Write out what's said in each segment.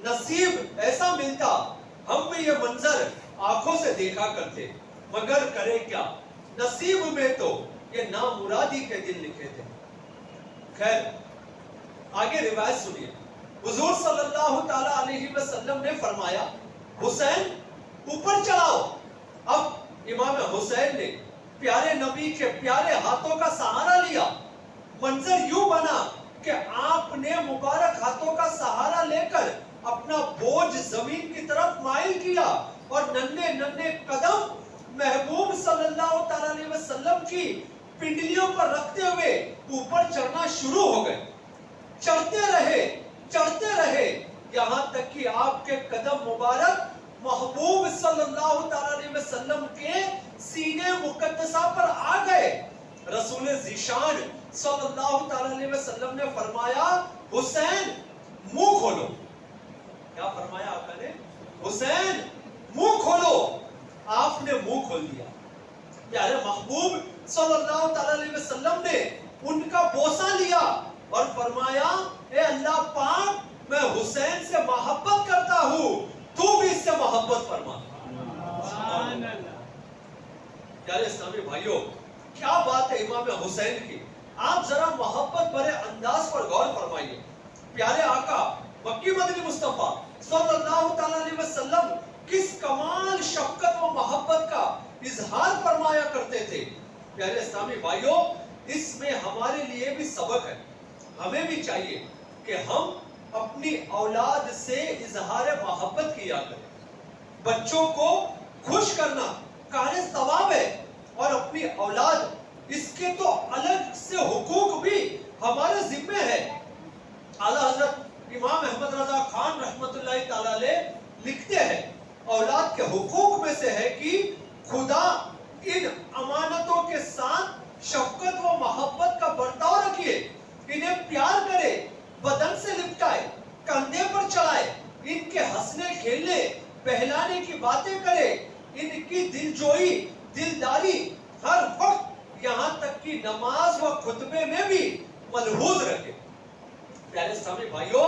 نصیب ایسا ملتا ہم بھی یہ منظر آنکھوں سے دیکھا کرتے، مگر کرے کیا، نصیب میں تو یہ نامرادی کے دن لکھے تھے۔ خیر آگے روایت سنیے، حضور صلی اللہ تعالی علیہ وسلم نے فرمایا حسین اوپر چڑھاؤ۔ اب امام حسین نے پیارے نبی کے پیارے ہاتھوں کا سہارا لیا۔ منظر یوں بنا کہ آپ نے مبارک ہاتھوں کا سہارا لے کر اپنا بوجھ زمین کی طرف مائل کیا اور ننھے ننھے قدم محبوب صلی اللہ تعالی علیہ وسلم کی پنڈلیوں پر رکھتے ہوئے اوپر چڑھنا شروع ہو گئے۔ چڑھتے رہے یہاں تک کہ آپ کے قدم مبارک محبوب صلی اللہ تعالی علیہ وسلم کے سینے مقدسہ پر آ گئے۔ رسول ذیشان صلی اللہ تعالی علیہ وسلم نے فرمایا حسین منہ کھولو۔ کیا فرمایا آقا نے؟ حسین منہ کھولو۔ آپ نے منہ کھول دیا۔ پیارے محبوب صلی اللہ تعالی علیہ وسلم نے ان کا بوسہ لیا اور فرمایا اے اللہ پاک میں حسین سے محبت کرتا ہوں، تو بھی اس سے محبت فرما۔ سبحان اللہ۔ پیارے اسلامی بھائیوں کیا بات ہے امام حسین کی، آپ ذرا محبت بھرے انداز پر غور فرمائیے۔ پیارے آقا مکی مدنی مصطفیٰ صلی اللہ تعالی علیہ وسلم کس کمال شفقت و محبت کا اظہار فرمایا کرتے تھے۔ پیارے اسلامی بھائیوں اس میں ہمارے لیے بھی سبق ہے، ہمیں بھی چاہیے کہ ہم اپنی اولاد سے اظہار محبت کیا کریں۔ بچوں کو خوش کرنا کار ثواب ہے، اور اپنی اولاد اس کے تو الگ سے حقوق بھی ہمارے ذمہ ہے۔ اعلیٰ حضرت امام احمد رضا خان رحمت اللہ تعالی علیہ لکھتے ہیں اولاد کے حقوق میں سے ہے کہ خدا ان امانتوں کے ساتھ شفقت و محبت کا برتاؤ رکھیے، انہیں پیار کرے، بدن سے لپٹائے، کندھے پر چڑھائے، ان کے ہنسنے کھیلنے بہلانے کی باتیں کرے، ان کی دلجوئی دلداری ہر وقت یہاں تک کہ نماز و خطبے میں بھی ملحوظ رکھے۔ پیارے اسلامی بھائیوں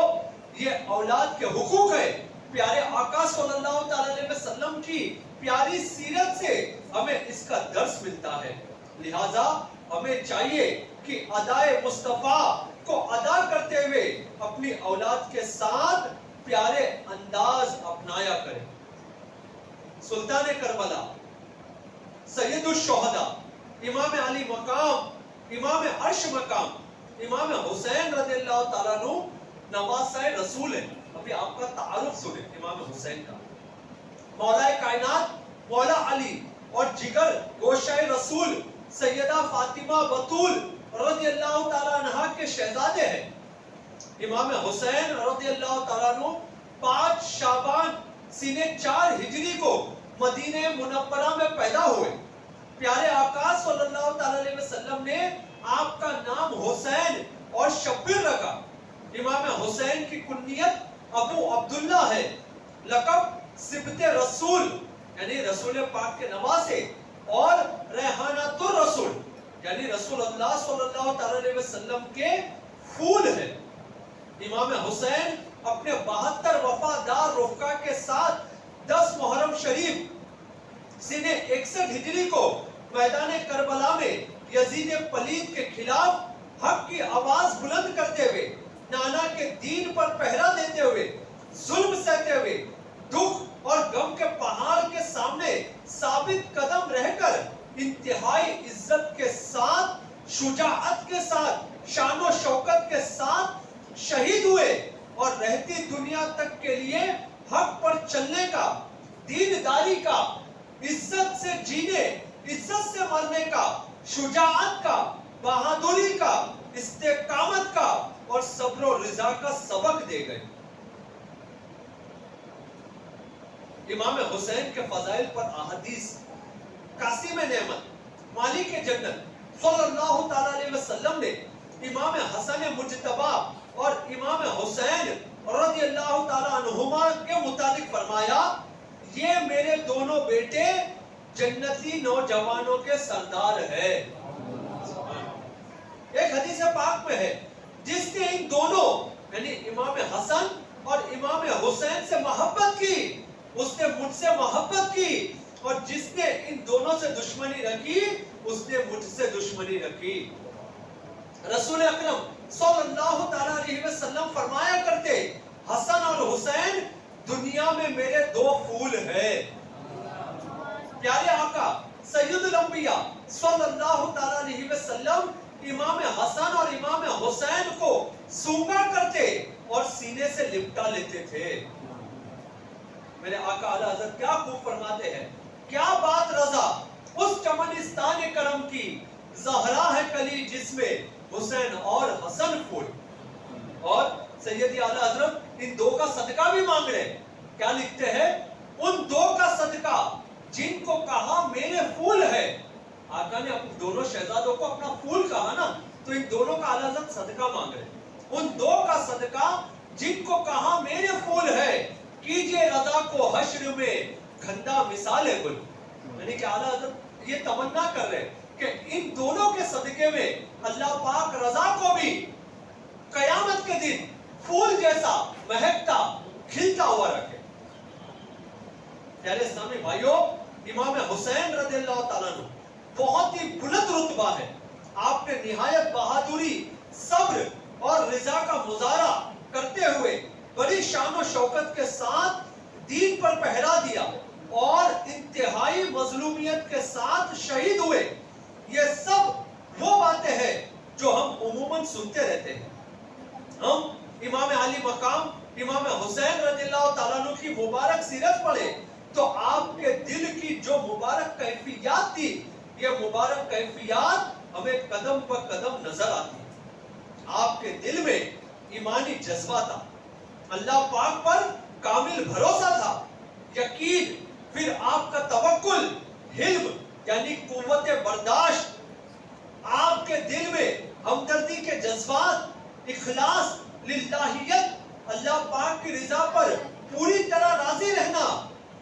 یہ اولاد کے حقوق ہے۔ پیارے آقا صلی اللہ تعالی علیہ وسلم کی پیاری سیرت سے ہمیں اس کا درس ملتا ہے، لہٰذا ہمیں چاہیے کہ ادائے مصطفیٰ کو ادا کرتے ہوئے اپنی اولاد کے ساتھ پیارے انداز اپنایا کریں۔ سلطان کربلا، سید الشہداء، امام علی مقام، امام عرش مقام، امام حسین رضی اللہ تعالیٰ عنہ نواسہ رسول ہے۔ ابھی آپ کا تعارف سنیں امام حسین کا۔ مولا کائنات مولا علی اور جگر گوشہ رسول سیدہ فاطمہ بطول رضی اللہ تعالیٰ عنہ کے شہزادے ہیں۔ امام حسین رضی اللہ تعالیٰ عنہ 5 شعبان سینہ 4 ہجری کو مدینہ منورہ میں پیدا ہوئے۔ پیارے آقا صلی اللہ تعالی علیہ وسلم نے آپ کا نام حسین اور شبیر رکھا۔ امام حسین کی کنیت ابو عبداللہ ہے، لقب سبط رسول یعنی رسول پاک کے نواسے، اور ریحانۃ الرسول یعنی رسول اللہ صلی اللہ تعالی علیہ وسلم کے پھول ہے۔ امام حسین اپنے 72 وفادار رفقا کے ساتھ 10 محرم شریف سنہ 61 ہجری کو میدان کربلا میں یزید پلید کے خلاف حق کی آواز بلند کرتے ہوئے، نانا کے دین پر پہرا دیتے ہوئے، ظلم سہتے ہوئے، دکھ اور غم کے پہاڑ کے سامنے ثابت قدم رہ کر انتہائی عزت کے ساتھ، شجاعت کے ساتھ، شان و شوکت کے ساتھ شہید ہوئے، اور رہتی دنیا تک کے لیے حق پر چلنے کا، دینداری کا، عزت سے جینے، عزت سے مرنے کا، شجاعت کا، بہادری کا، استقامت کا اور صبر و رضا کا سبق دے گئے۔ امام حسین کے فضائل پر احادیث، قاسم نعمت، مالک جنت صلی اللہ تعالی علیہ وسلم نے امام حسن مجتبی اور امام حسین رضی اللہ تعالی عنہما کے متعلق فرمایا یہ میرے دونوں بیٹے جنتی نوجوانوں کے سردار ہے۔ ایک حدیث پاک میں ہے جس نے ان دونوں یعنی امام حسن اور امام حسین اس نے مجھ سے محبت کی، اور جس نے ان دونوں سے دشمنی رکھی اس نے مجھ سے دشمنی رکھی۔ رسول اکرم صلی اللہ تعالیٰ علیہ وسلم فرمایا کرتے، حسن اور حسین دنیا میں میرے دو پھول ہیں۔ پیارے آقا سید الانبیاء صلی اللہ تعالیٰ علیہ وسلم امام حسن اور امام حسین کو سونگا کرتے اور سینے سے لپٹا لیتے تھے۔ میرے آقا اعلیٰ حضرت کیا خوب فرماتے ہیں، کیا بات رضا اس چمنستان کرم کی، زہرا ہے کلی جس میں حسین اور حسن پھول۔ اور سیدی اعلیٰ حضرت ان دو کا صدقہ بھی مانگ رہے، کیا لکھتے ہیں، ان دو کا صدقہ جن کو کہا میرے پھول ہے۔ آقا نے دونوں شہزادوں کو اپنا پھول کہا نا، تو ان دونوں کا اعلیٰ حضرت صدقہ مانگ رہے، ان دو کا صدقہ جن کو کہا میرے پھول ہے، کیجئے رضا کو حشر میں گھندا مثال ہے گل۔ یعنی کہ اعلیٰ حضرت یہ تمنا کر رہے کہ ان دونوں کے صدقے میں اللہ پاک رضا کو بھی قیامت کے دن پھول جیسا مہکتا کھلتا ہوا رکھے۔ پیارے اسلامی بھائیوں، امام حسین رضی اللہ تعالیٰ عنہ بہت ہی بلند رتبہ ہے۔ آپ نے نہایت بہادری، صبر اور رضا کا مظاہرہ کرتے ہوئے بڑی شان و شوکت کے ساتھ دین پر پہرا دیا اور انتہائی مظلومیت کے ساتھ شہید ہوئے۔ یہ سب وہ باتیں ہیں جو ہم عموماً سنتے رہتے ہیں۔ ہم امام علی مقام امام حسین رضی اللہ تعالیٰ عنہ کی مبارک سیرت پڑھیں تو آپ کے دل کی جو مبارک کیفیات تھی، یہ مبارک کیفیات ہمیں قدم پر قدم نظر آتی ہے۔ آپ کے دل میں ایمانی جذبہ تھا، اللہ پاک پر کامل بھروسہ تھا، یقین، پھر آپ کا توکل، حلم یعنی قوت برداشت، آپ کے دل میں ہمدردی کے جذبات، اخلاص، للہیت، اللہ پاک کی رضا پر پوری طرح راضی رہنا،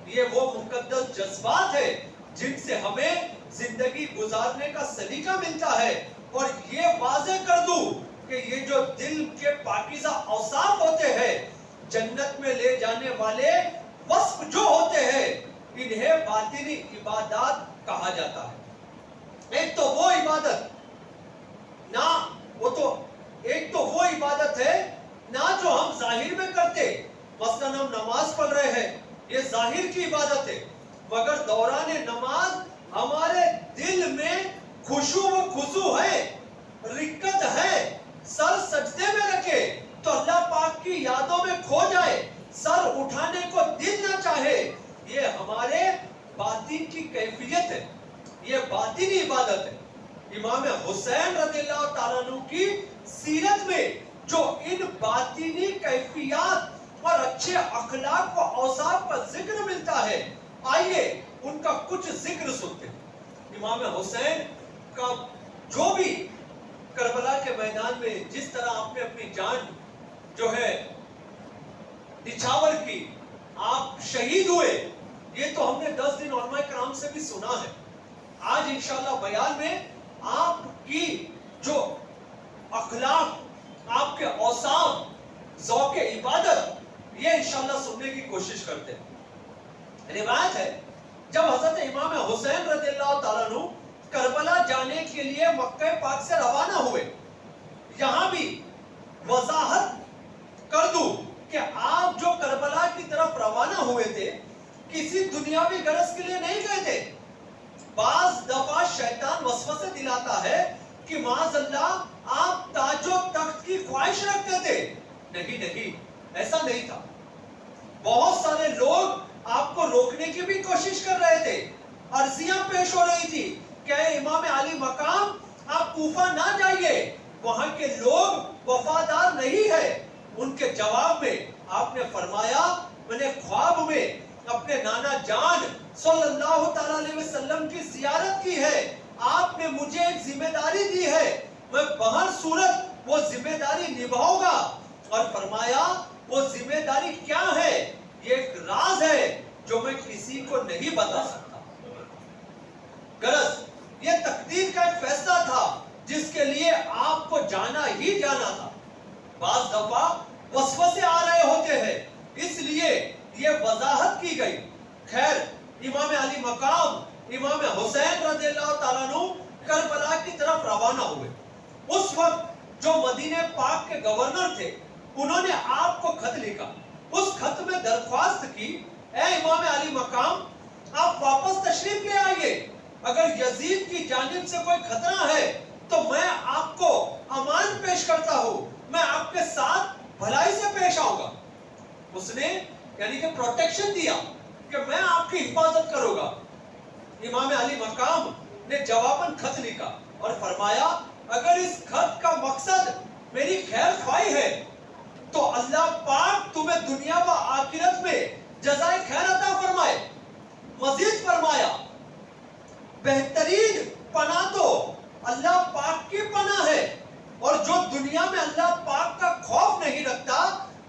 یہ وہ مقدس جذبات ہے جن سے ہمیں زندگی گزارنے کا سلیقہ ملتا ہے۔ اور یہ واضح کر دوں کہ یہ جو دل کے پاکیزہ اوصاف ہوتے ہیں، جنت میں لے جانے والے وصف جو ہوتے ہیں، انہیں باطنی عبادات کہا جاتا ہے۔ ایک تو وہ عبادت نہ ایک تو وہ عبادت ہے نہ جو ہم ظاہر میں کرتے، مثلا ہم نماز پڑھ رہے ہیں، یہ ظاہر کی عبادت ہے، مگر دوران نماز ہمارے دل میں خشوع و خضوع ہے، رکت ہے، سر سجدے میں رکھے تو اللہ پاک کی یادوں میں کھو جائے، سر اٹھانے کو دل نہ چاہے، یہ ہمارے باطن کی کیفیت ہے، یہ باطنی عبادت ہے۔ امام حسین رضی اللہ تعالیٰ عنہ کی سیرت میں جو ان باطنی کیفیات اور اچھے اخلاق و اوصاف کا ذکر ملتا ہے، آئیے ان کا کچھ ذکر سنتے ہیں۔ امام حسین کا جو بھی کربلا کے میدان میں جس طرح آپ نے اپنی جان جو ہے نچھاور کی، آپ شہید ہوئے، یہ تو ہم نے 10 دن علماء کرام سے بھی سنا ہے۔ آج انشاءاللہ بیان میں آپ کی جو اخلاق، آپ کے اوصاف، ذوق عبادت، یہ انشاءاللہ سننے کی کوشش کرتے ہیں۔ روایت ہے جب حضرت امام حسین رضی اللہ تعالیٰ عنہ کربلا جانے کے لیے مکہ پاک سے روانہ ہوئے، یہاں بھی وضاحت کر دوں کہ آپ جو کربلا کی طرف روانہ ہوئے تھے کسی دنیاوی غرض کے لیے نہیں گئے تھے۔ بعض دفعہ شیطان وسوسے دلاتا ہے کہ معاذ اللہ آپ تاج و تخت کی خواہش رکھتے تھے۔ نہیں، ایسا نہیں تھا۔ بہت سارے لوگ آپ کو روکنے کی بھی کوشش کر رہے تھے، عرضیاں پیش ہو رہی تھی کہ اے امام علی مقام آپ کوفہ نہ جائیے، وہاں کے لوگ وفادار نہیں ہے۔ ان کے جواب میں آپ نے فرمایا، میں نے خواب میں اپنے نانا جان صلی اللہ تعالیٰ علیہ وسلم کی زیارت کی ہے، آپ نے مجھے ایک ذمہ داری دی ہے، میں بہر صورت وہ ذمہ داری نبھاؤں گا۔ اور فرمایا وہ ذمہ داری کیا ہے؟ یہ ایک راز ہے جو میں کسی کو نہیں بتا سکتا۔ غرض یہ تقدیر کا ایک فیصلہ تھا جس کے لیے آپ کو جانا ہی جانا تھا۔ بعض دفعہ وسوسے آ رہے ہوتے ہیں، اس لیے یہ وضاحت کی گئی خیر امام علی مقام امام حسین رضی اللہ تعالیٰ عنہ کربلا کی طرف روانہ ہوئے. اس وقت جو مدینہ پاک کے گورنر تھے انہوں نے آپ کو خط لکھا. اس خط میں درخواست کی اے امام علی مقام آپ واپس تشریف لے آئیے. اگر یزید کی جانب سے کوئی خطرہ ہے تو میں آپ کو امان پیش کرتا ہوں, میں آپ کے ساتھ بھلائی سے پیش آؤں گا. اس نے یعنی کہ پروٹیکشن دیا کہ میں آپ کی حفاظت کروں گا. امام علی مقام نے جواباً خط لکھا اور فرمایا اگر اس خط کا مقصد میری خیر خواہی ہے تو اللہ پاک تمہیں دنیا و آخرت میں جزائے خیر عطا فرمائے. مزید فرمایا بہترین پناہ تو اللہ پاک کی پناہ ہے, اور جو دنیا میں اللہ پاک کا خوف نہیں رکھتا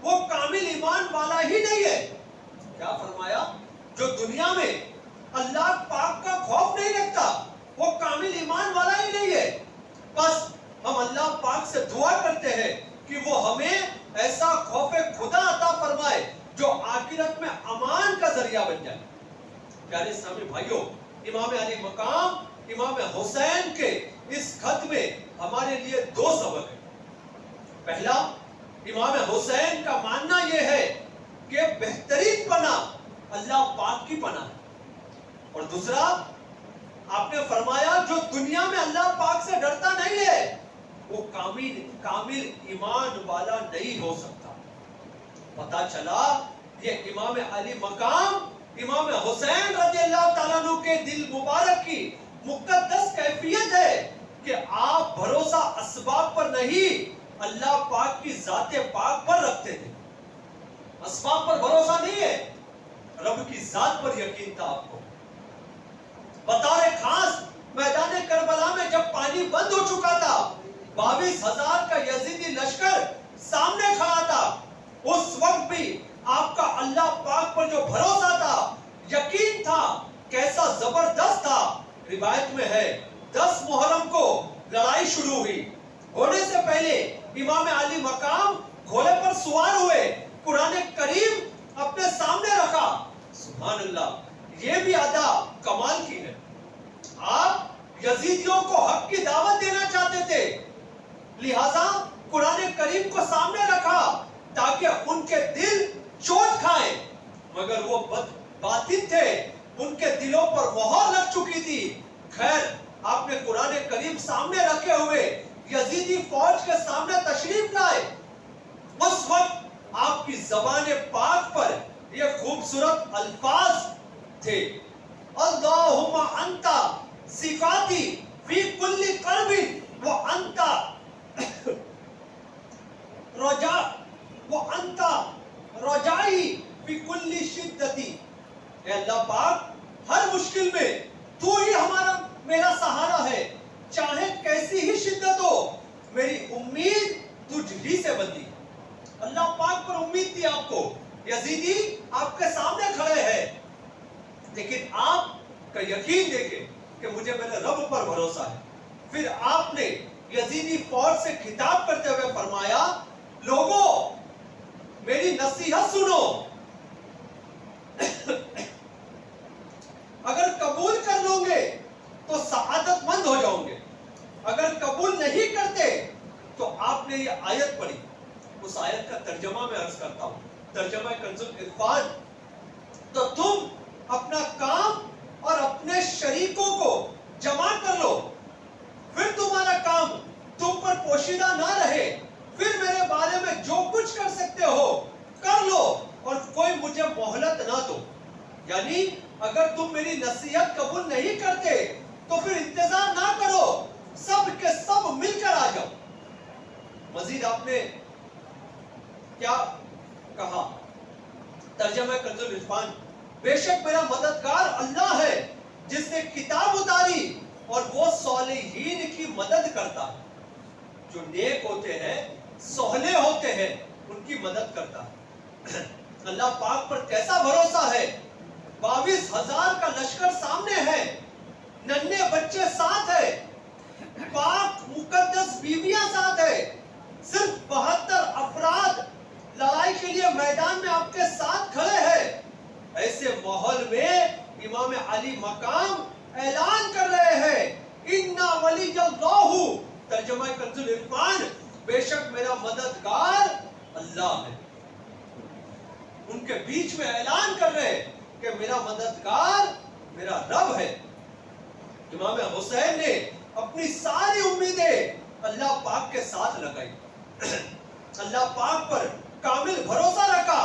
وہ کامل ایمان والا ہی نہیں ہے. کیا فرمایا؟ جو دنیا میں اللہ پاک کا خوف نہیں رکھتا وہ کامل ایمان والا ہی نہیں ہے. بس ہم اللہ پاک سے دعا کرتے ہیں کہ وہ ہمیں ایسا خوف خدا عطا فرمائے جو آخرت میں امان کا ذریعہ بن جائے. پیارے اسلامی بھائیوں, امام علی مقام امام حسین کے اس خط میں ہمارے لیے دو سبق ہیں. پہلا, امام حسین کا ماننا یہ ہے کہ بہترین پناہ اللہ پاک کی پناہ ہے, اور دوسرا آپ نے فرمایا جو دنیا میں اللہ پاک سے ڈرتا نہیں ہے وہ کامل ایمان والا نہیں ہو سکتا. پتا چلا یہ امام علی مقام امام حسین رضی اللہ تعالیٰ عنہ کے دل مبارک کی مقدس کیفیت ہے کہ آپ بھروسہ اسباب پر نہیں اللہ پاک کی ذات پاک پر رکھتے تھے. اسباب پر بھروسہ نہیں ہے, رب کی ذات پر یقین تھا آپ کو. بطور خاص میدان کربلا میں جب پانی بند ہو چکا تھا 22,000 کا یزیدی لشکر سامنے کھڑا تھا, اس وقت بھی آپ کا اللہ پاک پر جو بھروسہ تھا یقین تھا کیسا زبردست تھا. روایت میں ہے 10 محرم کو لڑائی شروع ہوئی. ہونے سے پہلے امام علی مقام گھوڑے پر سوار ہوئے, قرآن کریم اپنے سامنے رکھا. سبحان اللہ, یہ بھی ادا کمال کی ہے. آپ یزیدیوں کو حق کی دعوت دینا چاہتے تھے, لہذا قرآن کریم کو سامنے رکھا تاکہ ان کے دل چوٹ کھائیں, مگر وہ باطن تھے, ان کے دلوں پر مہر لگ چکی تھی. خیر آپ نے قرآن کریم سامنے رکھے ہوئے یزیدی فوج کے سامنے تشریف لائے. اس وقت آپ کی زبان پاک پر یہ خوبصورت الفاظ تھے, اللہم انتا صفاتی فی کل قرب وانتا رجائی فی کل شدتی. اے اللہ پاک ہر مشکل میں تو ہی میرا سہارا ہے, چاہے کیسی ہی شدت ہو میری امید تجھ ہی سے بندی. اللہ پاک پر امید تھی آپ کو. یزیدی آپ کے سامنے کھڑے ہیں لیکن آپ کا یقین دیکھیں کہ مجھے میرے رب پر بھروسہ ہے. پھر آپ نے یزیدی فوج سے خطاب کرتے ہوئے فرمایا لوگوں میری نصیحت سنو, اگر قبول کر لو گے تو سعادت مند ہو جاؤ گے, اگر قبول نہیں کرتے تو آپ نے یہ آیت پڑھی. اس آیت کا ترجمہ میں عرض کرتا ہوں, ترجمہ کنز العرفان. تو تم اپنا کام اور اپنے شریکوں کو جمع کر لو, پھر تمہارا کام تم پر پوشیدہ نہ رہے, پھر میرے بارے میں جو کچھ کر سکتے ہو کر لو اور کوئی مجھے مہلت نہ دو. یعنی اگر تم میری نصیحت قبول نہیں کرتے تو پھر انتظار نہ کرو, سب کے سب مل کر آ جاؤ. مزید آپ نے کیا کہا؟ ترجمہ کنز العرفان, بے شک میرا مددگار اللہ ہے جس نے کتاب اتاری اور وہ صالحین کی مدد کرتا ہے. جو نیک ہوتے ہیں صالح ہوتے ہیں ان کی مدد کرتا ہے. اللہ پاک پر کیسا بھروسہ ہے. 22,000 کا لشکر سامنے ہے, ننھے بچے ساتھ ہے, پاک مقدس بیویاں ساتھ ہے, صرف 72 افراد لڑائی کے لیے میدان میں آپ کے ساتھ کھڑے ہیں. ایسے ماحول میں امام علی مقام اعلان کر رہے ہیں اِنَّا وَلِيَّ اللَّهُ، ترجمہ کنز العرفان، بے شک میرا مددگار اللہ ہے. ان کے بیچ میں اعلان کر رہے ہیں کہ میرا مددگار میرا رب ہے. امام حسین نے اپنی ساری امیدیں اللہ پاک کے ساتھ لگائی، اللہ پاک پر کامل بھروسہ رکھا.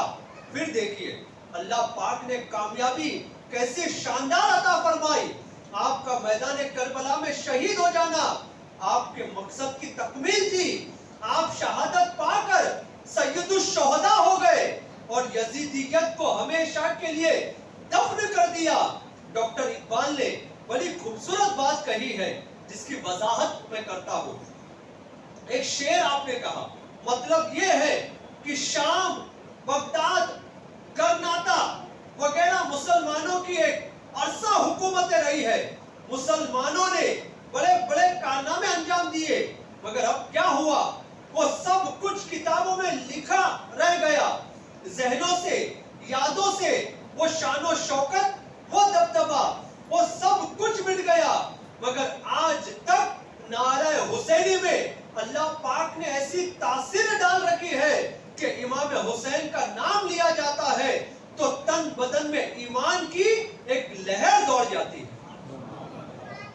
پھر دیکھیے اللہ پاک نے کامیابی کیسے شاندار عطا فرمائی. آپ کا میدان کربلا میں شہید ہو جانا آپ کے مقصد کی تکمیل تھی. آپ شہادت پا کر سید الشہداء ہو گئے اور یزیدیت کو ہمیشہ کے لیے دفن کر دیا. ڈاکٹر اقبال نے بڑی خوبصورت بات کہی ہے جس کی وضاحت میں کرتا ہوں. ایک شعر آپ نے کہا، مطلب یہ ہے کہ شام، بغداد، گرناطہ وغیرہ مسلمانوں کی ایک عرصہ حکومتیں رہی ہے. مسلمانوں نے بڑے بڑے کارنامے انجام دیے، مگر اب کیا ہوا؟ وہ سب کچھ کتابوں میں لکھا رہ گیا. ذہنوں سے، یادوں سے وہ شان و شوکت، وہ دبدبہ، وہ سب کچھ مٹ گیا. مگر آج تک نعرہ حسینی میں اللہ پاک نے ایسی تاثیر ڈال رکھی ہے کہ امام حسین کا نام لیا جاتا ہے تو تن بدن میں ایمان کی ایک لہر دوڑ جاتی ہے.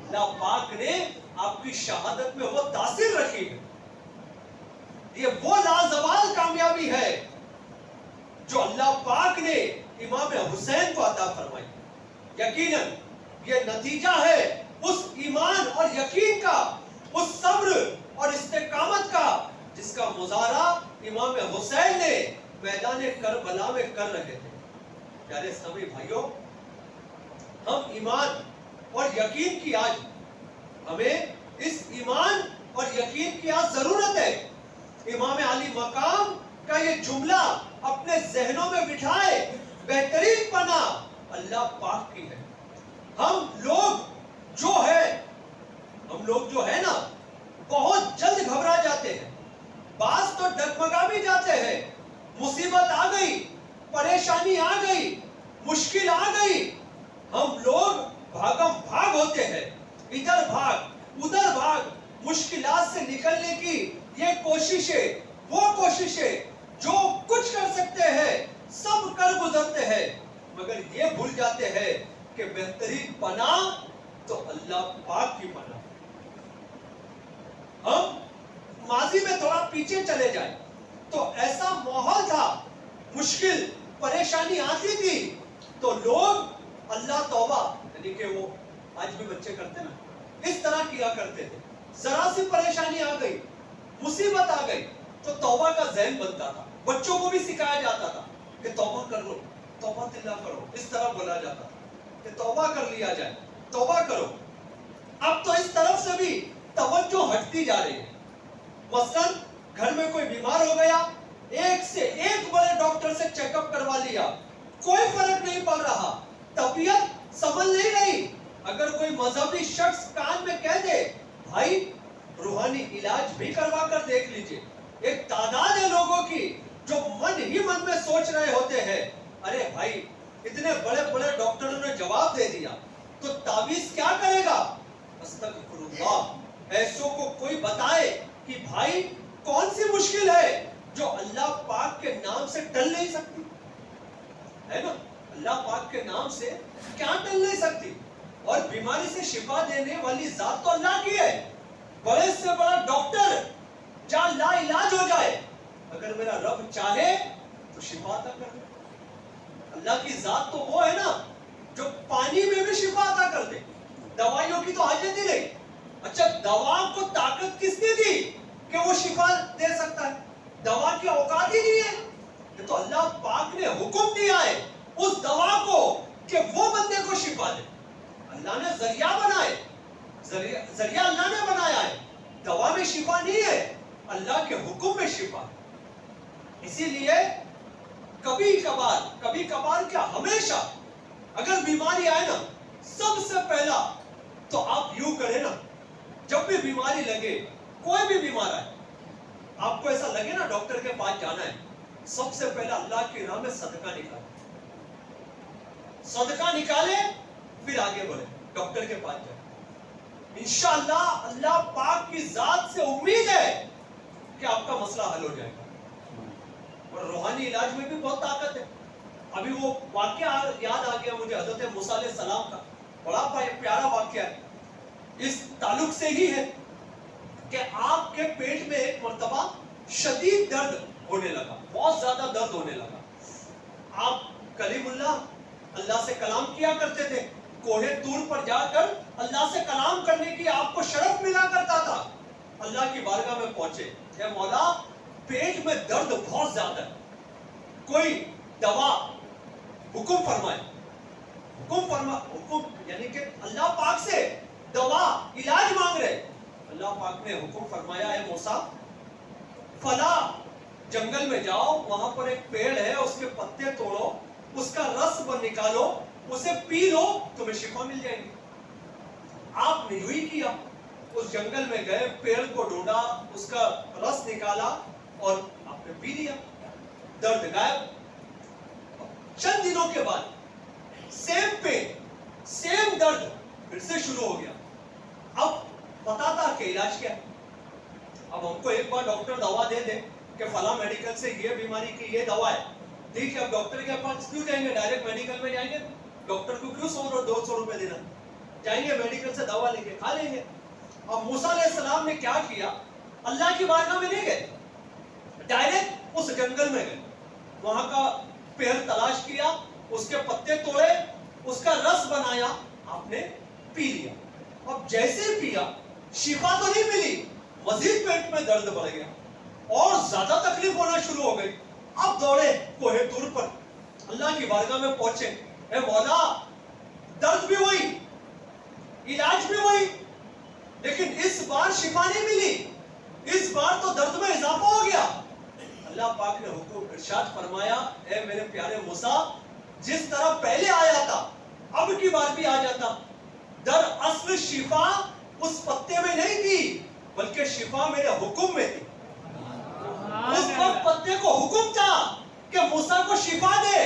اللہ پاک نے آپ کی شہادت میں وہ تاثیر رکھی ہے. یہ وہ لازوال کامیابی ہے جو اللہ پاک نے امام حسین کو عطا فرمائی. یقیناً یہ نتیجہ ہے اس ایمان اور یقین کا، اس صبر اور استقامت کا جس کا مظاہرہ امام حسین نے میدان کربلا میں کر رہے تھے. پیارے اسلامی بھائیوں، ہم ایمان اور یقین کی آج ہمیں اس ایمان اور یقین کی آج ضرورت ہے. امام علی مقام کا یہ جملہ اپنے ذہنوں میں بٹھائے، بہترین پناہ اللہ پاک کی ہے. ہم لوگ جو ہے نا بہت جلد گھبرا جاتے ہیں، بعض تو ڈگمگا بھی جاتے ہیں. مصیبت آ گئی، پریشانی آ گئی، مشکل آ گئی، ہم لوگ بھاگم بھاگ ہوتے ہیں، ادھر بھاگ ادھر بھاگ. مشکلات سے نکلنے کی یہ کوششیں، وہ کوششیں جو کچھ کر سکتے ہیں سب کر گزرتے ہیں، مگر یہ بھول جاتے ہیں کہ بہترین پناہ تو اللہ پاک کی پناہ. ہم ماضی میں تھوڑا پیچھے چلے جائیں تو ایسا ماحول تھا، مشکل پریشانی آتی تھی تو لوگ اللہ توبہ، یعنی کہ وہ آج بھی بچے کرتے نا، اس طرح کیا کرتے تھے. ذرا سی پریشانی آ گئی، مصیبت آ گئی تو توبہ کا ذہن بنتا تھا. بچوں کو بھی سکھایا جاتا تھا کہ توبہ کر لو، توبہ تلا کرو، اس طرح بولا جاتا تھا کہ توبہ کر لیا جائے، توبہ کرو. اب تو اس طرف سے بھی توجہ ہٹتی جا رہی ہے. مثلاً گھر میں کوئی بیمار ہو گیا، ایک سے ایک بڑے ڈاکٹر سے چیک اپ کروا لیا، کوئی فرق نہیں پڑ رہا، طبیعت سنبھل نہیں رہی. اگر کوئی مذہبی شخص کان میں کہہ دے بھائی روحانی علاج بھی کروا کر دیکھ لیجئے، ایک تعداد ہے لوگوں کی جو من ہی من میں سوچ رہے ہوتے ہیں ارے بھائی اتنے بڑے بڑے ڈاکٹروں نے جواب دے دیا تو تعویذ کیا کرے گا. استغفر اللہ. ایسوں کو کوئی بتائے کہ بھائی کون سی مشکل ہے جو اللہ پاک کے نام سے ٹل نہیں سکتی ہے نا. اللہ پاک کے نام سے کیا ٹل نہیں سکتی. اور بیماری سے شفا دینے والی ذات تو اللہ کی ہے. بڑے سے بڑا ڈاکٹر جہاں لا علاج ہو جائے، اگر میرا رب چاہے تو شفا عطا کر دے. اللہ کی ذات تو وہ ہے نا جو پانی میں بھی شفا عطا کر دے. دوائیوں کی تو حاجت ہی نہیں. اچھا دوا کو طاقت کس نے دی کہ وہ شفا دے سکتا ہے؟ دوا کی اوقات ہی نہیں ہے. یہ تو اللہ پاک نے حکم دیا ہے اس دوا کو کہ وہ بندے کو شفا دے. اللہ نے ذریعہ بنائے، ذریعہ اللہ نے بنایا ہے. دوا میں شفا نہیں ہے، اللہ کے حکم میں شفا. اسی لیے کبھی کبھار کیا ہمیشہ اگر بیماری آئے نا، سب سے پہلا تو آپ یوں کریں نا، جب بھی بیماری لگے، کوئی بھی بیمار آئے، آپ کو ایسا لگے نا ڈاکٹر کے پاس جانا ہے، سب سے پہلا اللہ کی راہ میں صدقہ نکالے. صدقہ نکالے پھر آگے بڑھے, ڈاکٹر کے پاس جائے. انشاءاللہ اللہ پاک کی ذات سے امید ہے کہ آپ کا مسئلہ حل ہو جائے گا. اور روحانی علاج میں بھی بہت طاقت ہے. ابھی وہ واقعہ یاد آ گیا مجھے حضرت موسیٰ علیہ السلام کا, بڑا پیارا واقعہ ہے, اس تعلق سے ہی ہے کہ آپ کے پیٹ میں ایک مرتبہ شدید درد ہونے لگا, بہت زیادہ درد ہونے لگا. آپ کلیم اللہ سے کلام کیا کرتے تھے, کوہ طور پر جا کر اللہ سے کلام کرنے کی آپ کو شرف ملا کرتا تھا. اللہ کی بارگاہ میں پہنچے, اے مولا پیٹ میں درد بہت زیادہ ہے, کوئی دوا حکم فرمائے. حکم یعنی کہ اللہ پاک سے دوا علاج مانگ رہے. اللہ پاک نے حکم فرمایا, اے موسیٰ فلاں جنگل میں جاؤ, وہاں پر ایک پیڑ ہے, اس کے پتے توڑو, اس کا رس نکالو, اسے پی لو, تمہیں شفا مل جائے گی. آپ نے یہی کیا, اس جنگل میں گئے, پیڑ کو ڈھونڈا, اس کا رس نکالا اور آپ نے پی لیا, درد غائب. چند دنوں کے بعد سیم پین, سیم درد پھر سے شروع ہو گیا. اب پتا تھا کہ علاج کیا ہے. اب ہم کو ایک بار ڈاکٹر دوا دے دے کہ فلاں میڈیکل سے یہ بیماری کی یہ دوا ہے, ٹھیک ہے, اب ڈاکٹر کے پاس کیوں جائیں گے, ڈائریکٹ میڈیکل میں جائیں گے, ڈاکٹر کو کیوں 100-200 روپے دینا, جائیں گے میڈیکل سے دوا لے کے کھا لیں گے. اب موسیٰ علیہ السلام نے کیا کیا, اللہ کی بارگاہ میں نہیں گئے, ڈائریکٹ اس جنگل میں گئے, وہاں کا پیڑ تلاش کیا, اس کے پتے توڑے, اس کا رس بنایا, آپ نے پی لیا. اب جیسے پیا شفا تو نہیں ملی, مزید پیٹ میں درد بڑھ گیا اور زیادہ تکلیف ہونا شروع ہو گئی. اب دوڑے کوہ طور پر, اللہ کی بارگاہ میں پہنچے, اے مولا درد بھی وہی, علاج بھی وہی, لیکن اس بار شفا نہیں ملی, اس بار تو درد میں اضافہ ہو گیا. اللہ پاک نے حکم ارشاد فرمایا, اے میرے پیارے موسیٰ جس طرح پہلے آیا تھا اب کی بار بھی آ جاتا. دراصل شفا اس پتے میں نہیں تھی, بلکہ شفا میرے حکم میں تھی. اس وقت پتے کو حکم تھا کہ موسیٰ کو شفا دے,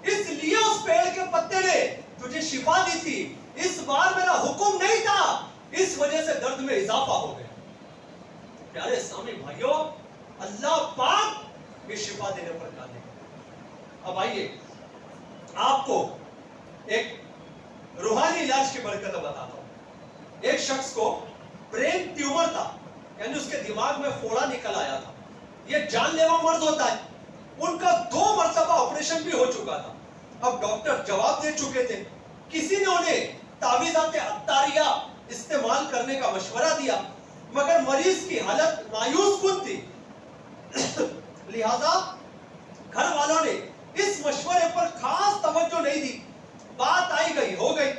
اس لیے اس پیڑ کے پتے نے تجھے شفا دی تھی. اس بار میرا حکم نہیں تھا, اس وجہ سے درد میں اضافہ ہو گیا. پیارے اسلامی بھائیوں, اللہ پاک یہ شفا دینے پر قادر ہے. اب آئیے آپ کو ایک روحانی علاج کی برکت بتاتا ہوں. ایک شخص کو برین ٹیومر تھا, یعنی اس کے دماغ میں پھوڑا نکل آیا تھا. یہ جان لیوا مرض ہوتا ہے. ان کا 2 مرتبہ آپریشن بھی ہو چکا تھا. اب ڈاکٹر جواب دے چکے تھے, کسی نے انہیں تعویذات عطاریہ استعمال کرنے کا مشورہ دیا, مگر مریض کی حالت مایوس کن تھی. لہذا گھر والوں نے اس مشورے پر خاص توجہ نہیں دی. بات آئی گئی ہو گئی.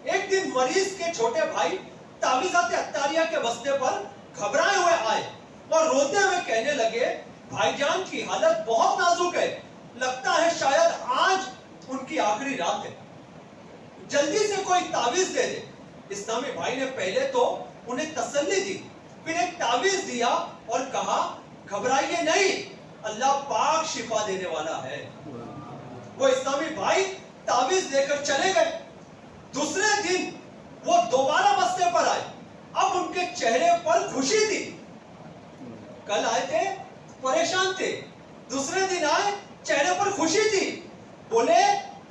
ایک دن مریض کے چھوٹے بھائی تعویذات عطاریہ کے بستے پر گھبرائے ہوئے آئے اور روتے ہوئے کہنے لگے, بھائی جان کی حالت بہت نازک ہے, لگتا ہے شاید آج ان کی آخری رات ہے, جلدی سے کوئی تعویذ دے دے. اسلامی بھائی نے پہلے تو انہیں تسلی دی, پھر ایک تعویذ دیا اور کہا, گھبرائیے نہیں, اللہ پاک شفا دینے والا ہے. وہ اسلامی بھائی تعویذ دے کر چلے گئے. دوسرے دن وہ دوبارہ بستے پر آئے. اب ان کے چہرے پر خوشی تھی. کل آئے تھے پریشان تھے, دوسرے دن آئے چہرے پر خوشی تھی. بولے,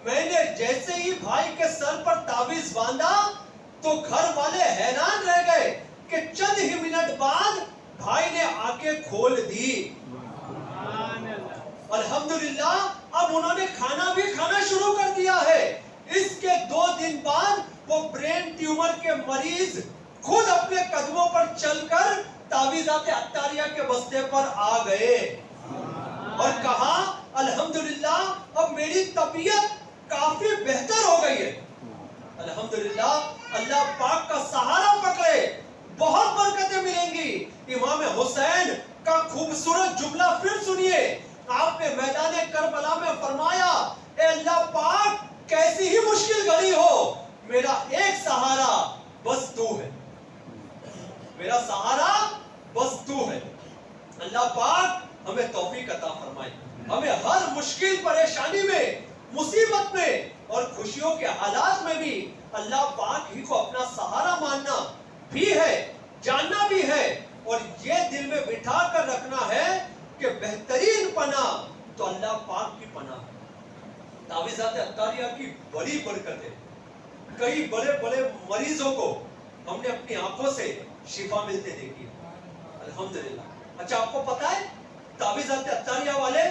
میں نے جیسے ہی بھائی کے سر پر تعویذ باندھا تو گھر والے حیران رہ گئے کہ چند ہی منٹ بعد بھائی نے آنکھیں کھول دی. الحمدللہ اب انہوں نے کھانا بھی کھانا شروع کر دیا ہے. اس کے 2 دن بعد وہ برین ٹیومر کے مریض خود اپنے قدموں پر چل کر تعویذات عطاریہ کے بستے پر آ گئے اور کہا, الحمدللہ اب میری طبیعت کافی بہتر ہو گئی ہے. الحمدللہ اللہ پاک کا سہارا پکڑے, بہت برکتیں ملیں گی. امام حسین کا خوبصورت جملہ پھر سنیے. آپ نے میدان کربلا میں فرمایا, اے اللہ پاک کیسی ہی مشکل گھڑی ہو, میرا ایک سہارا بس تو ہے, میرا سہارا بس تو ہے. اللہ پاک ہمیں توفیق عطا فرمائے, ہمیں ہر مشکل پریشانی میں, مصیبت میں اور اور خوشیوں کے حالات میں بھی اللہ پاک ہی کو اپنا سہارا ماننا بھی ہے، جاننا بھی ہے، اور یہ دل میں بٹھا کر رکھنا ہے کہ بہترین پناہ تو اللہ پاک کی پناہ ہے۔ تعویذات عطاریہ کی بڑی برکت ہے، کئی بڑے بڑے مریضوں کو ہم نے اپنی آنکھوں سے شفا ملتے دیکھی ہے، الحمدللہ۔ اچھا آپ کو پتا ہے تعویذات عطاریہ والے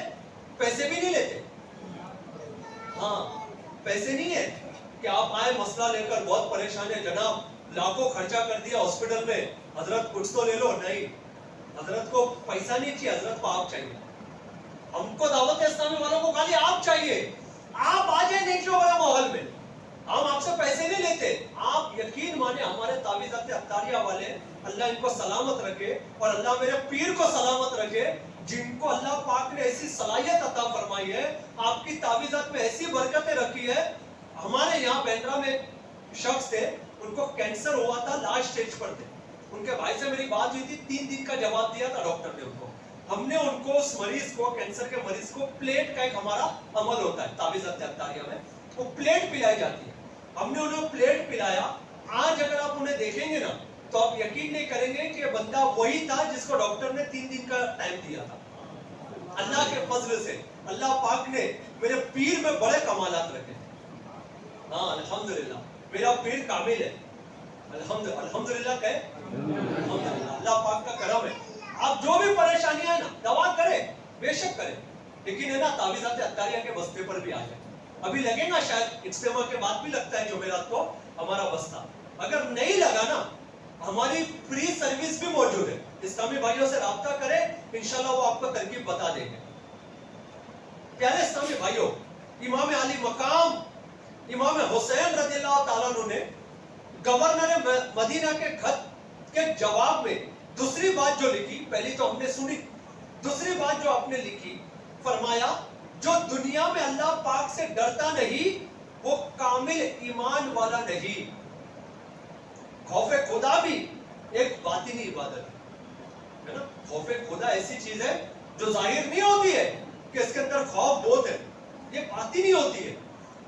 پیسے بھی نہیں لیتے، ہاں پیسے نہیں ہے کہ آپ آئے مسئلہ لے کر بہت پریشان ہے جناب لاکھوں خرچہ کر دیا ہاسپٹل میں، حضرت کچھ تو لے لو، نہیں، حضرت کو پیسہ نہیں چاہیے، حضرت کو آپ چاہیے۔ ہم کو دعوت اسلامی والوں کو خالی آپ چاہیے، آپ آ جائیں نیکیوں والا ماحول میں، ہم آپ سے پیسے نہیں لیتے۔ آپ یقین مانے ہمارے تعویذات عطاریہ والے، اللہ ان کو سلامت رکھے اور اللہ میرے پیر کو سلامت رکھے، جن کو اللہ پاک نے ایسی صلاحیت عطا فرمائی ہے، آپ کی تعویذات میں ایسی برکتیں رکھی ہے۔ ہمارے یہاں بینڈرا میں ایک شخص تھے، ان کو کینسر ہوا تھا، لاسٹ سٹیج پر تھے، ان کے بھائی سے میری بات ہوئی تھی، 3 دن کا جواب دیا تھا ڈاکٹر نے ان کو۔ ہم نے ان کو اس مریض کو، کینسر کے مریض کو پلیٹ کا ایک ہمارا عمل ہوتا ہے تعویذات عطاریہ میں، وہ پلیٹ پلائی جاتی ہے، ہم نے انہیں پلیٹ پلایا۔ آج اگر آپ انہیں دیکھیں گے نا تو آپ یقین نہیں کریں گے کہ یہ بندہ وہی تھا جس کو ڈاکٹر نے 3 دن کا ٹائم دیا تھا۔ اللہ کے فضل سے اللہ پاک نے میرے پیر میں بڑے کمالات رکھے، ہاں الحمدللہ، میرا پیر کامل ہے، الحمدللہ کہے، الحمدللہ، اللہ پاک کا کرم ہے۔ آپ جو بھی پریشانیاں ہیں نا دوا کریں، بے شک کریں، لیکن ہے نا تعویذات عطاریہ کے بستے پر بھی آ جائیں۔ ابھی لگے گا شاید اجتماع کے بعد بھی لگتا ہے جمعرات کو ہمارا بستہ، اگر نہیں لگا نا ہماری فری سروس بھی موجود ہے، اسلامی بھائیوں سے رابطہ کریں، انشاءاللہ وہ آپ کو ترکیب بتا دیں گے۔ پیارے اسلامی بھائیوں، امام علی مقام امام حسین رضی اللہ تعالیٰ عنہ نے گورنر مدینہ کے خط کے جواب میں دوسری بات جو لکھی، پہلی تو ہم نے سنی، دوسری بات جو آپ نے لکھی، فرمایا جو دنیا میں اللہ پاک سے ڈرتا نہیں وہ کامل ایمان والا نہیں۔ خوف خدا بھی ایک باطنی عبادت ہے نا، خوف خدا ایسی چیز ہے جو ظاہر نہیں ہوتی ہے کہ اس کے اندر خوف بہت ہے، یہ باطنی ہوتی ہے۔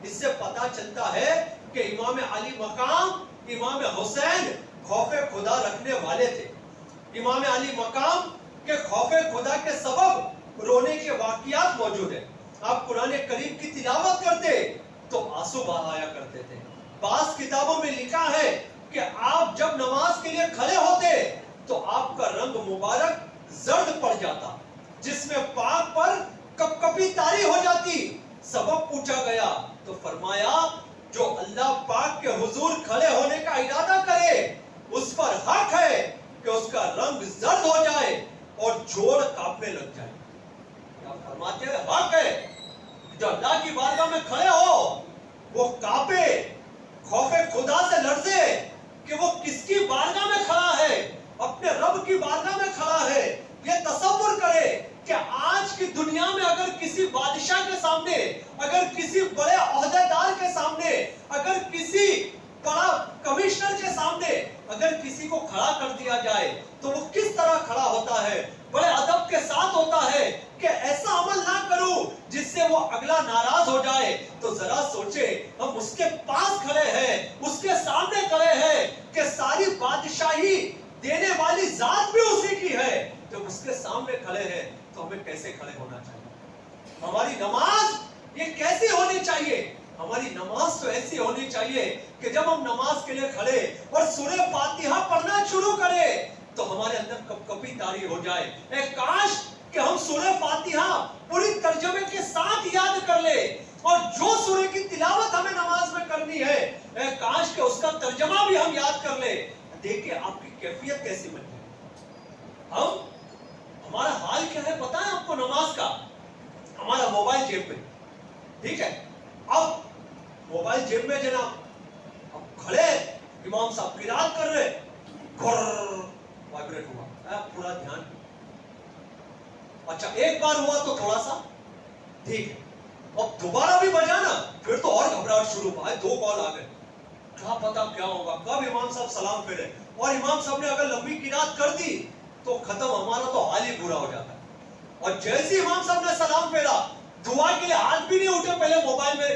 اس سے پتا چلتا ہے کہ امام علی مقام امام حسین خوف خدا رکھنے والے تھے۔ امام علی مقام کے خوف خدا کے سبب رونے کے واقعات موجود ہیں۔ آپ قرآن کریم کی تلاوت کرتے تو آنسو بہایا کرتے تھے۔ بعض کتابوں میں لکھا ہے کہ آپ جب نماز کے لیے کھڑے ہوتے تو آپ کا رنگ مبارک زرد پڑ جاتا، جس میں پاک پر کپ کپی طاری ہو جاتی۔ سبب پوچھا گیا تو فرمایا جو اللہ پاک کے حضور کھڑے ہونے کا ارادہ کرے اس پر حق ہے کہ اس کا رنگ زرد ہو جائے اور جوڑ کانپنے لگ جائے۔ فرماتے ہیں حق ہے جو اللہ کی بارگاہ میں کھڑے ہو وہ کانپے، خوف خدا سے لرزے کہ وہ کس کی بارگاہ میں کھڑا ہے، اپنے رب کی بارگاہ میں کھڑا ہے۔ یہ تصور کرے کہ آج کی دنیا میں اگر کسی بادشاہ کے سامنے، اگر کسی بڑے عہدیدار کے سامنے، اگر کسی بڑا کمشنر کے سامنے اگر کسی کو کھڑا کر دیا جائے تو وہ کس طرح کھڑا ہوتا ہے، بڑے ادب کے ساتھ ہوتا ہے کہ ایسا عمل نہ کروں جس سے وہ اگلا ناراض ہو جائے۔ تو ذرا سوچے ہم اس کے پاس کھڑے ہیں، اس کے سامنے کھڑے ہیں کہ ساری بادشاہی دینے والی ذات بھی اسی کی ہے، جب اس کے سامنے کھڑے ہیں تو ہمیں کیسے کھڑے ہونا چاہیے؟ ہماری نماز یہ کیسی ہونی چاہیے؟ ہماری نماز تو ایسی ہونی چاہیے کہ جب ہم نماز کے لیے کھڑے اور سورہ فاتحہ پڑھنا شروع کریں تو ہمارے اندر کپ کپی طاری ہو جائے۔ اے کاش کہ ہم سورہ فاتحہ پوری ترجمے کے ساتھ یاد کر لیں، اور جو سورہ کی تلاوت ہمیں نماز میں کرنی ہے اے کاش کہ اس کا ترجمہ بھی ہم یاد کر لیں۔ دیکھیں آپ کی کیفیت کیسی بن جائے۔ ہمارا حال کیا ہے پتہ ہے آپ کو نماز کا؟ ہمارا موبائل جیب میں، ٹھیک ہے، اب موبائل جیب میں جناب، اب کھڑے امام صاحب قرات کر رہے، وائبریٹ ہوا، پورا دھیان، اچھا ایک بار ہوا تو تھوڑا سا ٹھیک ہے، اب دوبارہ بھی بجا نا پھر تو اور گھبراہٹ شروع ہوا ہے، 2 کال آ گئے، کیا پتا کیا ہوگا، کب امام صاحب سلام پھیرے، اور امام صاحب نے اگر لمبی قرات کر دی تو ختم، ہمارا تو حال ہی برا ہو جاتا ہے۔ اور جیسے امام صاحب نے سلام پھیرا، دعا کے لیے ہاتھ بھی نہیں اٹھے، پہلے موبائل میں